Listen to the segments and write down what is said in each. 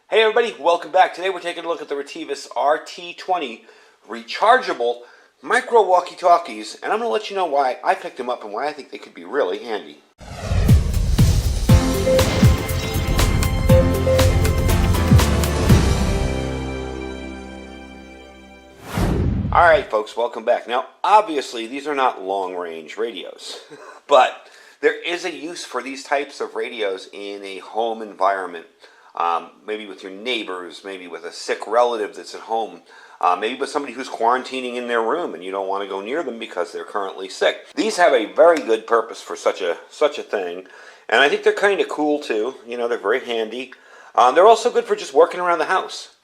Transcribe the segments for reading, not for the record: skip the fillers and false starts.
Hey everybody, welcome back. Today we're taking a look at the Retevis RT20 rechargeable micro walkie-talkies, and I'm going to let you know why I picked them up and why I think they could be really handy. Alright folks, welcome back. Now obviously these are not long-range radios, but there is a use for these types of radios in a home environment. Maybe with your neighbors, maybe with a sick relative that's at home, maybe with somebody who's quarantining in their room and you don't want to go near them because they're currently sick. These have a very good purpose for such a thing, and I think they're kind of cool too. You know, they're very handy. They're also good for just working around the house.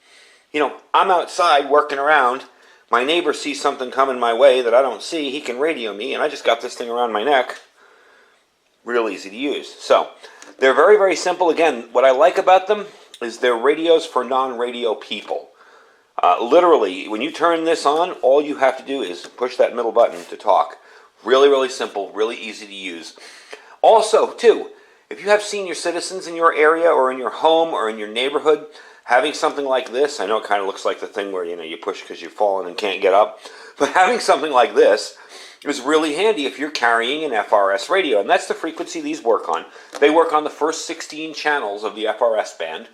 You know, I'm outside working around, my neighbor sees something coming my way that I don't see, he can radio me, and I just got this thing around my neck. Real easy to use. So they're very, very simple. Again, what I like about them is they're radios for non-radio people. Literally, when you turn this on, all you have to do is push that middle button to talk. Really, really simple, really easy to use. Also, too, if you have senior citizens in your area or in your home or in your neighborhood, having something like this, I know it kind of looks like the thing where, you know, you push because you've fallen and can't get up, but having something like this is really handy if you're carrying an FRS radio, and that's the frequency these work on. They work on the first 16 channels of the FRS band.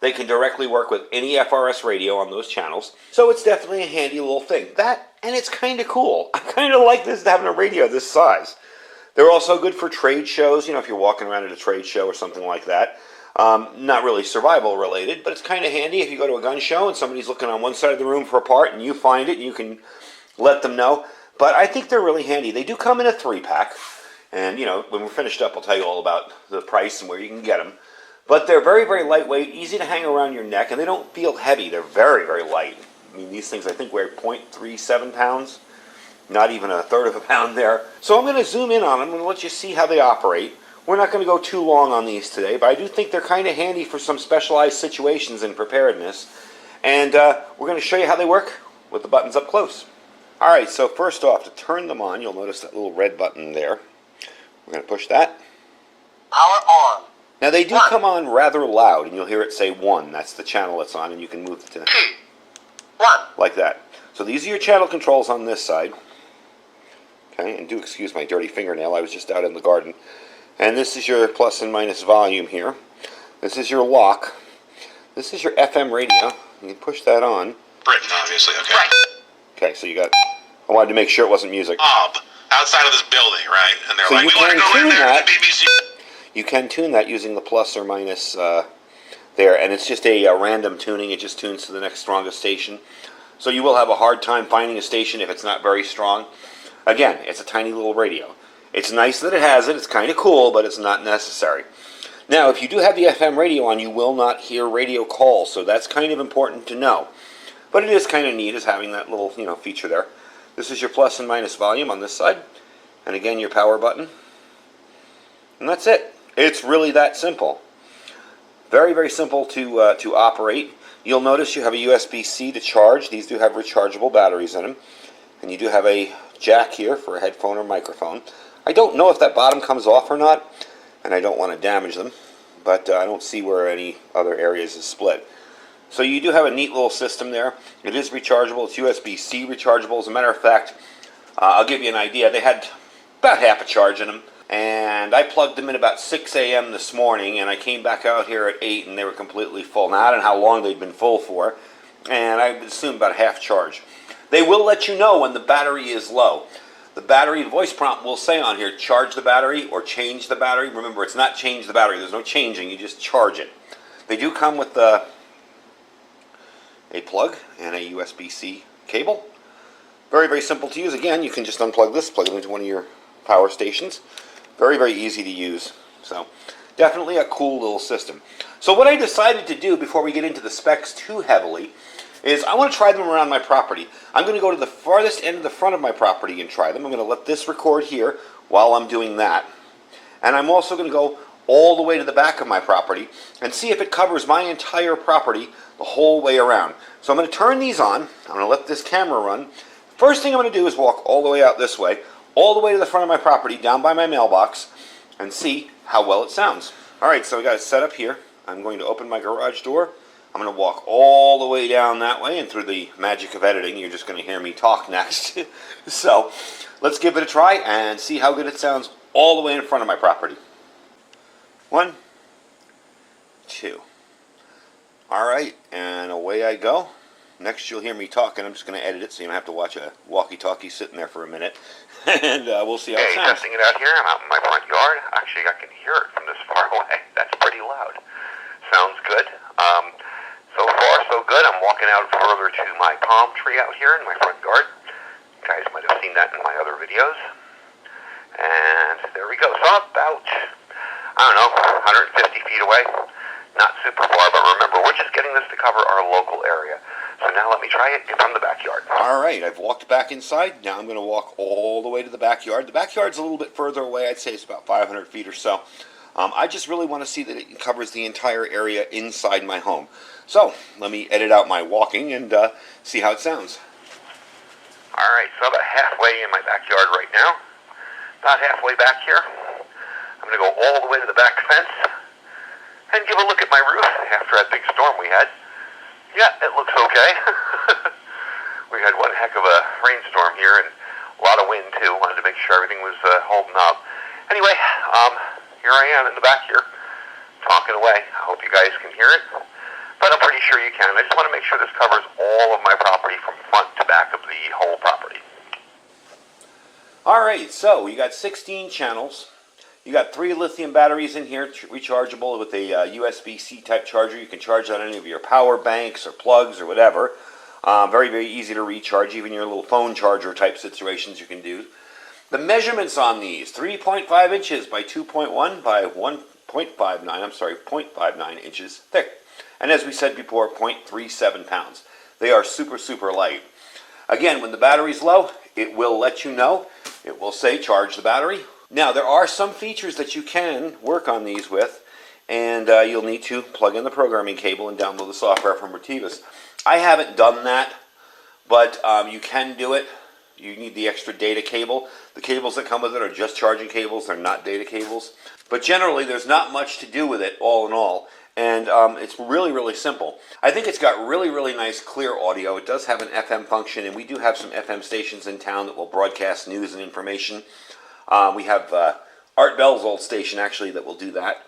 They can directly work with any FRS radio on those channels, so it's definitely a handy little thing. That, and it's kind of cool. I kind of like this, having a radio this size. They're also good for trade shows, you know, if you're walking around at a trade show or something like that. Not really survival related, but it's kind of handy if you go to a gun show and somebody's looking on one side of the room for a part and you find it and you can let them know. But I think they're really handy. They do come in a 3-pack, and you know, when we're finished up, I'll tell you all about the price and where you can get them. But they're very, very lightweight, easy to hang around your neck, and they don't feel heavy. They're very, very light. I mean, these things I think weigh 0.37 pounds, not even a third of a pound there. So I'm going to zoom in on them and let you see how they operate. We're not going to go too long on these today, but I do think they're kind of handy for some specialized situations in preparedness. And we're going to show you how they work with the buttons up close. Alright, so first off, to turn them on, you'll notice that little red button there. We're going to push that. Power on. Now they do come on rather loud, and you'll hear it say 1. That's the channel it's on, and you can move it to 2. 1. like that. So these are your channel controls on this side. Okay, and do excuse my dirty fingernail, I was just out in the garden. And this is your plus and minus volume here. This is your lock. This is your FM radio. You can push that on. Britain, obviously, okay. Right. Okay, so you got, I wanted to make sure it wasn't music. Outside of this building, right? And they're so like, we want to go in there to the BBC. You can tune that using the plus or minus there, and it's just a random tuning. It just tunes to the next strongest station. So you will have a hard time finding a station if it's not very strong. Again, it's a tiny little radio. It's nice that it has it. It's kind of cool, but it's not necessary. Now, if you do have the FM radio on, you will not hear radio calls, so that's kind of important to know. But it is kind of neat as having that little, you know, feature there. This is your plus and minus volume on this side. And again, your power button. And that's it. It's really that simple. Very, very simple to operate. You'll notice you have a USB-C to charge. These do have rechargeable batteries in them. And you do have a jack here for a headphone or microphone. I don't know if that bottom comes off or not, and I don't want to damage them. But I don't see where any other areas is split. So you do have a neat little system there. It is rechargeable. It's USB-C rechargeable. As a matter of fact, I'll give you an idea. They had about half a charge in them. And I plugged them in about 6 a.m. this morning, and I came back out here at 8, and they were completely full. Now, I don't know how long they'd been full for, and I would assume about half charge. They will let you know when the battery is low. The battery voice prompt will say on here, charge the battery or change the battery. Remember, it's not change the battery. There's no changing. You just charge it. They do come with a plug and a USB-C cable. Very, very simple to use. Again, you can just unplug this, plug it into one of your power stations. Very, very easy to use. So, definitely a cool little system. So what I decided to do before we get into the specs too heavily is I want to try them around my property. I'm going to go to the farthest end of the front of my property and try them. I'm going to let this record here while I'm doing that. And I'm also going to go all the way to the back of my property and see if it covers my entire property the whole way around. So I'm going to turn these on. I'm going to let this camera run. First thing I'm going to do is walk all the way out this way, all the way to the front of my property, down by my mailbox, and see how well it sounds. Alright, so we got it set up here. I'm going to open my garage door. I'm going to walk all the way down that way, and through the magic of editing, you're just going to hear me talk next. So let's give it a try and see how good it sounds all the way in front of my property. 1, 2. All right, and away I go. Next you'll hear me talking. I'm just going to edit it so you don't have to watch a walkie-talkie sitting there for a minute. And we'll see how it sounds. Testing it out here. I'm out in my front yard. Actually, I can hear it from this far away. That's pretty loud. Sounds good. So far, so good. I'm walking out further to my palm tree out here in my front yard. You guys might have seen that in my other videos. And there we go. So about, I don't know, 150 feet away. Not super far, but remember, we're just getting this to cover our local area. So now let me try it from the backyard. All right, I've walked back inside. Now I'm going to walk all the way to the backyard. The backyard's a little bit further away. I'd say it's about 500 feet or so. I just really want to see that it covers the entire area inside my home. So let me edit out my walking and see how it sounds. All right, so about halfway in my backyard right now. About halfway back here. I'm going to go all the way to the back fence and give a look at my roof after that big storm we had. Yeah, it looks okay. We had one heck of a rainstorm here and a lot of wind too. Wanted to make sure everything was holding up. Anyway, here I am in the back here, talking away. I hope you guys can hear it, but I'm pretty sure you can. I just want to make sure this covers all of my property from front to back of the whole property. All right, so you got 16 channels. You got 3 lithium batteries in here, rechargeable with a USB-C type charger. You can charge on any of your power banks or plugs or whatever. Very, very easy to recharge. Even your little phone charger type situations you can do. The measurements on these, 3.5 inches by 2.1 by 0.59 inches thick. And as we said before, 0.37 pounds. They are super, super light. Again, when the battery's low, it will let you know. It will say charge the battery. Now, there are some features that you can work on these with, and you'll need to plug in the programming cable and download the software from Retevis. I haven't done that, but you can do it. You need the extra data cable. The cables that come with it are just charging cables. They're not data cables. But generally, there's not much to do with it, all in all. And it's really, really simple. I think it's got really, really nice clear audio. It does have an FM function, and we do have some FM stations in town that will broadcast news and information. We have Art Bell's old station, actually, that will do that.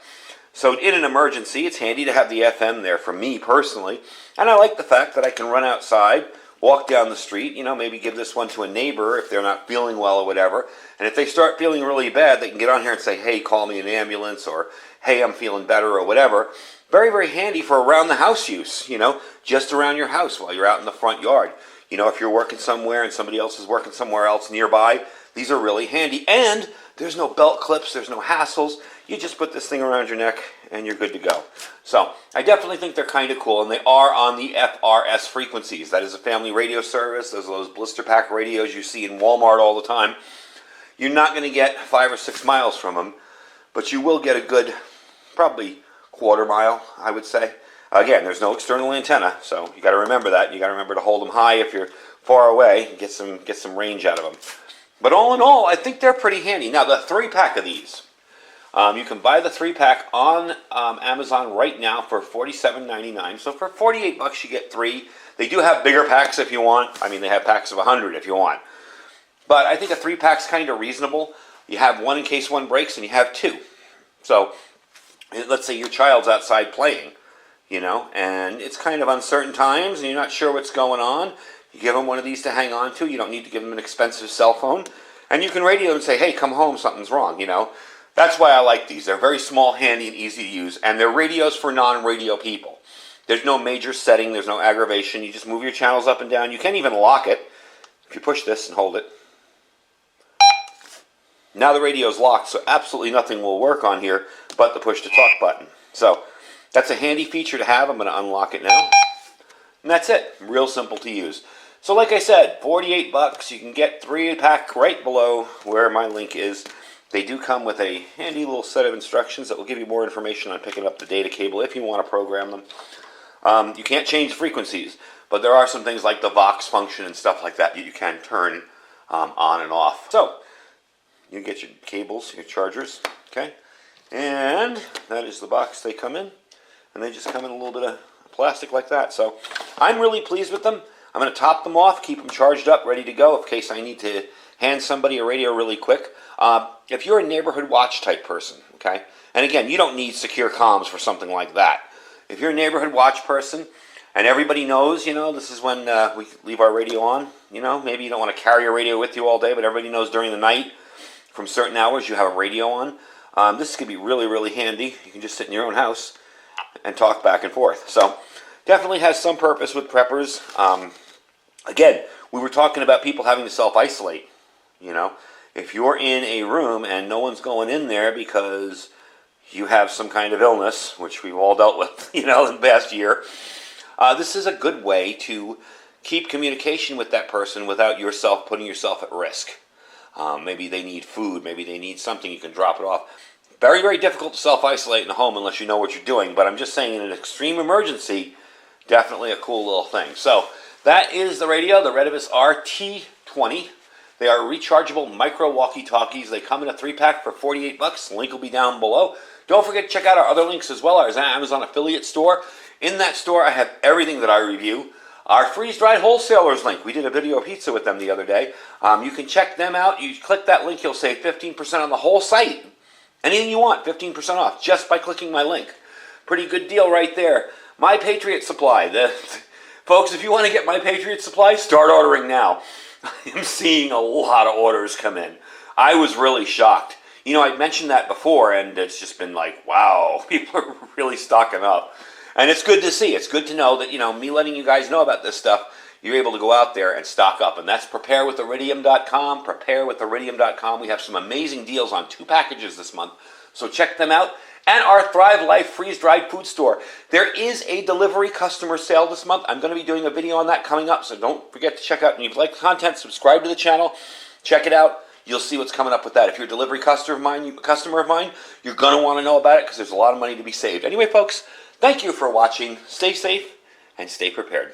So in an emergency, it's handy to have the FM there for me personally. And I like the fact that I can run outside, walk down the street, you know, maybe give this one to a neighbor if they're not feeling well or whatever. And if they start feeling really bad, they can get on here and say, hey, call me an ambulance, or hey, I'm feeling better, or whatever. Very, very handy for around the house use, you know, just around your house while you're out in the front yard. You know, if you're working somewhere and somebody else is working somewhere else nearby, these are really handy. And there's no belt clips, there's no hassles. You just put this thing around your neck and you're good to go. So I definitely think they're kind of cool, and they are on the FRS frequencies. That is a family radio service. Those are those blister pack radios you see in Walmart all the time. You're not going to get 5 or 6 miles from them, but you will get a good, probably quarter mile, I would say. Again, there's no external antenna, so you got to remember that. You got to remember to hold them high if you're far away and get some range out of them. But all in all, I think they're pretty handy. Now, the 3-pack of these, you can buy the 3-pack on Amazon right now for $47.99. So for $48 you get 3. They do have bigger packs if you want. I mean, they have packs of 100 if you want. But I think a 3-pack's kind of reasonable. You have one in case one breaks, and you have 2. So let's say your child's outside playing, you know, and it's kind of uncertain times, and you're not sure what's going on. You give them one of these to hang on to. You don't need to give them an expensive cell phone. And you can radio them and say, hey, come home, something's wrong, you know. That's why I like these. They're very small, handy, and easy to use. And they're radios for non-radio people. There's no major setting. There's no aggravation. You just move your channels up and down. You can't even lock it. If you push this and hold it. Now the radio's locked, so absolutely nothing will work on here but the push-to-talk button. So that's a handy feature to have. I'm going to unlock it now. And that's it. Real simple to use. So like I said, $48. You can get 3-pack right below where my link is. They do come with a handy little set of instructions that will give you more information on picking up the data cable if you want to program them. You can't change frequencies, but there are some things like the Vox function and stuff like that you can turn on and off. So you get your cables, your chargers, okay? And that is the box they come in. And they just come in a little bit of plastic like that. So I'm really pleased with them. I'm going to top them off, keep them charged up, ready to go in case I need to hand somebody a radio really quick. If you're a neighborhood watch type person, okay, and again, you don't need secure comms for something like that. If you're a neighborhood watch person and everybody knows, this is when we leave our radio on, maybe you don't want to carry your radio with you all day, but everybody knows during the night from certain hours you have a radio on. This could be really, really handy. You can just sit in your own house and talk back and forth. So definitely has some purpose with preppers. Again, we were talking about people having to self-isolate. If you're in a room and no one's going in there because you have some kind of illness, which we've all dealt with, in the past year, this is a good way to keep communication with that person without yourself putting yourself at risk. Maybe they need food, maybe they need something, you can drop it off. Very, very difficult to self-isolate in the home unless you know what you're doing, but I'm just saying in an extreme emergency, definitely a cool little thing. So that is the radio, the Retevis RT20. They are rechargeable micro walkie-talkies. They come in a 3-pack for $48. The link will be down below. Don't forget to check out our other links as well. Our Amazon affiliate store. In that store, I have everything that I review. Our freeze-dried wholesalers link. We did a video of pizza with them the other day. You can check them out. You click that link, you'll save 15% on the whole site. Anything you want, 15% off just by clicking my link. Pretty good deal right there. My Patriot Supply. Folks, if you want to get My Patriot Supply, start ordering now. I'm seeing a lot of orders come in. I was really shocked. I'd mentioned that before, and it's just been like, wow, people are really stocking up. And it's good to see. It's good to know that, me letting you guys know about this stuff, you're able to go out there and stock up. And that's preparewithiridium.com, preparewithiridium.com. We have some amazing deals on 2 packages this month, so check them out. And our Thrive Life freeze-dried food store. There is a delivery customer sale this month. I'm going to be doing a video on that coming up, so don't forget to check out. And if you like the content, subscribe to the channel. Check it out. You'll see what's coming up with that. If you're a delivery customer of mine, you're going to want to know about it because there's a lot of money to be saved. Anyway, folks, thank you for watching. Stay safe and stay prepared.